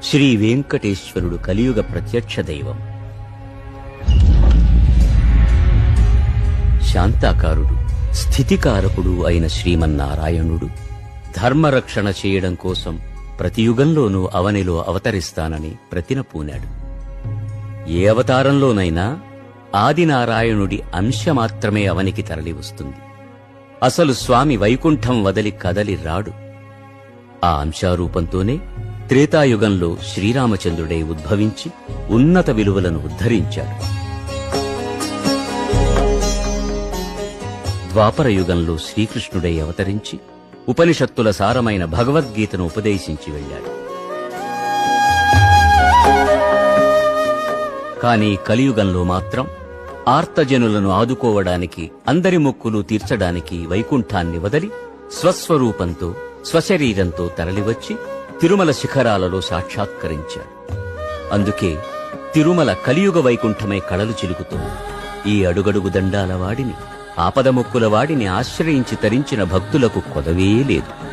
శ్రీ వెంకటేశ్వరుడు కలియుగ ప్రత్యక్ష దైవం. శాంతాకారుడు, స్థితికారకుడు అయిన శ్రీమన్నారాయణుడు ధర్మరక్షణ చేయడం కోసం ప్రతి యుగంలోనూ అవనిలో అవతరిస్తానని ప్రతిన పూనాడు. ఏ అవతారంలోనైనా ఆదినారాయణుడి అంశ మాత్రమే అవనికి తరలి వస్తుంది. అసలు స్వామి వైకుంఠం వదలి కదలి రాడు. ఆ అంశారూపంతోనే త్రేతాయుగంలో శ్రీరామచంద్రుడై ఉద్భవించి ఉన్నత విలువలను ఉద్ధరించాడు. ద్వాపర యుగంలో శ్రీకృష్ణుడై అవతరించి ఉపనిషత్తుల సారమైన భగవద్గీతను ఉపదేశించి వెళ్ళాడు. కాని కలియుగంలో మాత్రం ఆర్తజనులను ఆదుకోవడానికి, అందరి మొక్కులు తీర్చడానికి వైకుంఠాన్ని వదలి స్వస్వరూపంతో స్వశరీరంతో తరలివచ్చి తిరుమల శిఖరాలలో సాక్షాత్కరించాడు. అందుకే తిరుమల కలియుగ వైకుంఠమై కళలు చిలుకుతోంది. ఈ అడుగడుగు దండాల వాడిని, ఆపద మొక్కుల వాడిని ఆశ్రయించి తరించిన భక్తులకు కొదవే లేదు.